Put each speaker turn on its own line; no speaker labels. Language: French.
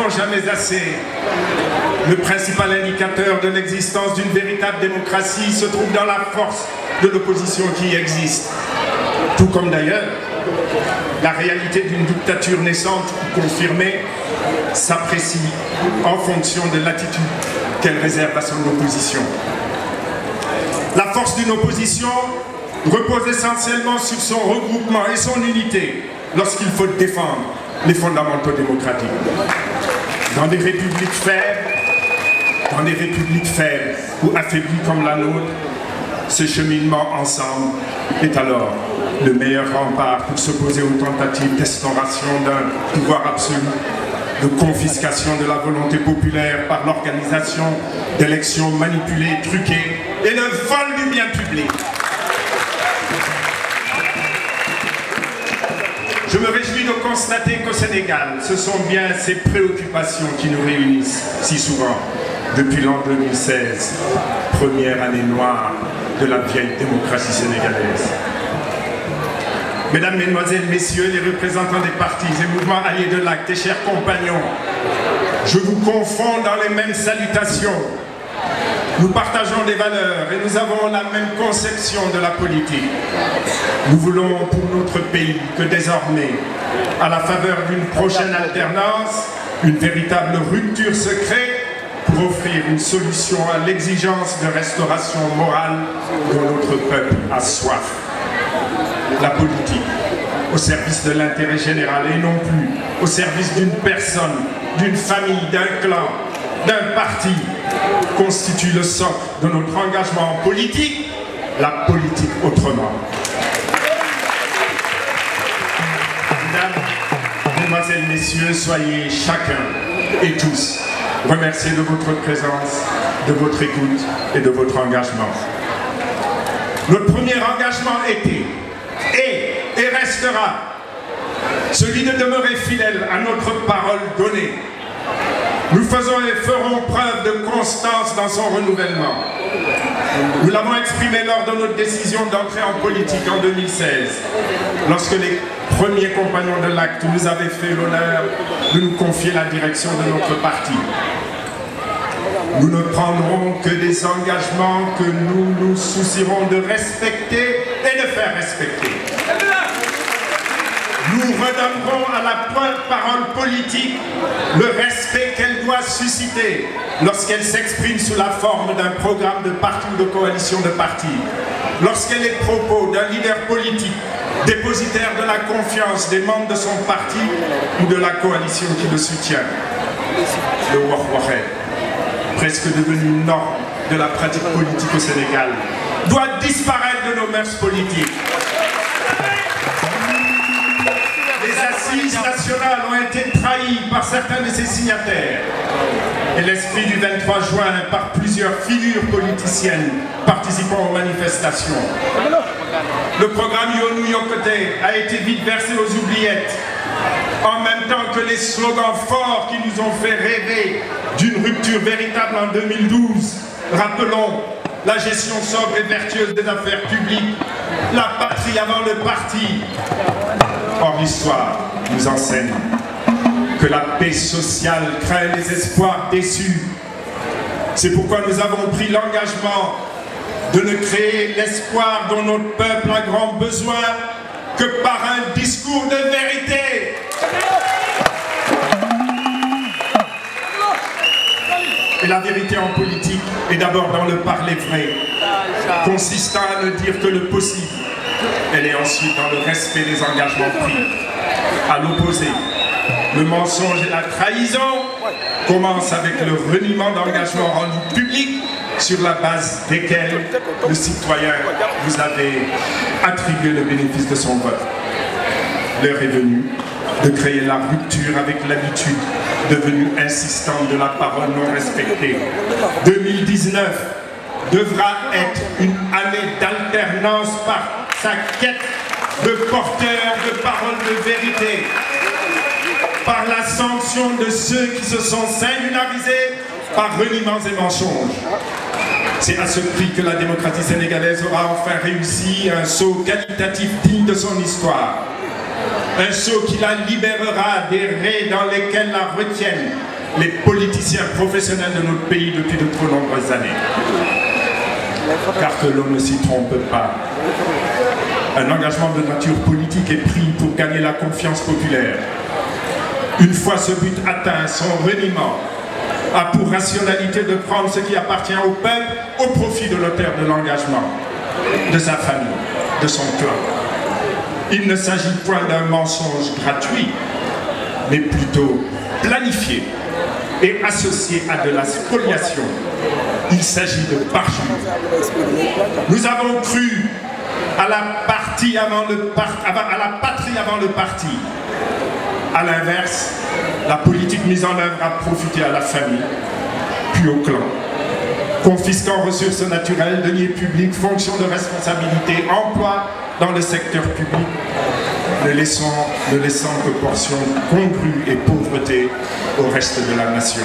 répéterons jamais assez. Le principal indicateur de l'existence d'une véritable démocratie se trouve dans la force de l'opposition qui existe. Tout comme d'ailleurs, la réalité d'une dictature naissante ou confirmée s'apprécie en fonction de l'attitude qu'elle réserve à son opposition. La force d'une opposition repose essentiellement sur son regroupement et son unité lorsqu'il faut défendre les fondamentaux démocratiques. Dans des républiques faibles ou affaiblies comme la nôtre, ce cheminement ensemble est alors le meilleur rempart pour s'opposer aux tentatives d'instauration d'un pouvoir absolu, de confiscation de la volonté populaire par l'organisation d'élections manipulées, truquées et de vol du bien public. Je me réjouis de constater qu'au Sénégal, ce sont bien ces préoccupations qui nous réunissent si souvent depuis l'an 2016, première année noire de la vieille démocratie sénégalaise. Mesdames, Mesdemoiselles, Messieurs, les représentants des partis et mouvements alliés de l'Acte et chers compagnons, je vous confonds dans les mêmes salutations. Nous partageons des valeurs et nous avons la même conception de la politique. Nous voulons pour notre pays que désormais, à la faveur d'une prochaine alternance, une véritable rupture se crée pour offrir une solution à l'exigence de restauration morale dont notre peuple a soif. La politique, au service de l'intérêt général et non plus au service d'une personne, d'une famille, d'un clan, d'un parti, constitue le socle de notre engagement en politique, la politique autrement. Mesdames, Mesdemoiselles, Messieurs, soyez chacun et tous remerciés de votre présence, de votre écoute et de votre engagement. Notre premier engagement était et restera celui de demeurer fidèle à notre parole donnée. Nous faisons et ferons preuve de constance dans son renouvellement. Nous l'avons exprimé lors de notre décision d'entrer en politique en 2016, lorsque les premiers compagnons de l'Acte nous avaient fait l'honneur de nous confier la direction de notre parti. Nous ne prendrons que des engagements que nous nous soucierons de respecter et de faire respecter. Nous redonnerons à la parole politique le respect qu'elle doit susciter lorsqu'elle s'exprime sous la forme d'un programme de parti ou de coalition de partis, lorsqu'elle est propos d'un leader politique, dépositaire de la confiance des membres de son parti ou de la coalition qui le soutient. Le Wahwahé, presque devenu une norme de la pratique politique au Sénégal, doit disparaître de nos mœurs politiques. Les assises nationales ont été trahies par certains de ses signataires et l'esprit du 23 juin par plusieurs figures politiciennes participant aux manifestations. Le programme Yonou Yokote a été vite versé aux oubliettes, en même temps que les slogans forts qui nous ont fait rêver d'une rupture véritable en 2012. Rappelons la gestion sobre et vertueuse des affaires publiques, la patrie avant le parti. Or, l'histoire nous enseigne que la paix sociale crée les espoirs déçus. C'est pourquoi nous avons pris l'engagement de ne créer l'espoir dont notre peuple a grand besoin que par un discours de vérité. Et la vérité en politique est d'abord dans le parler vrai, consistant à ne dire que le possible. Elle est ensuite dans le respect des engagements pris. À l'opposé, le mensonge et la trahison commencent avec le reniement d'engagements rendus publics sur la base desquels le citoyen vous avait attribué le bénéfice de son vote. L'heure est venue de créer la rupture avec l'habitude devenue insistante de la parole non respectée. 2019 devra être une année d'alternance par sa quête de porteurs de paroles de vérité, par la sanction de ceux qui se sont singularisés par reniements et mensonges. C'est à ce prix que la démocratie sénégalaise aura enfin réussi un saut qualitatif digne de son histoire. Un saut qui la libérera des raies dans lesquelles la retiennent les politiciens professionnels de notre pays depuis de trop nombreuses années. Car que l'on ne s'y trompe pas. Un engagement de nature politique est pris pour gagner la confiance populaire. Une fois ce but atteint, son reniement a pour rationalité de prendre ce qui appartient au peuple au profit de l'auteur de l'engagement, de sa famille, de son clan. Il ne s'agit point d'un mensonge gratuit, mais plutôt planifié et associé à de la spoliation. Il s'agit de parjure. Nous avons cru à la patrie avant le parti. À l'inverse, la politique mise en œuvre a profité à la famille, puis au clan. Confisquant ressources naturelles, deniers publics, fonctions de responsabilité, emploi dans le secteur public, ne laissant que portions congrues et pauvreté au reste de la nation.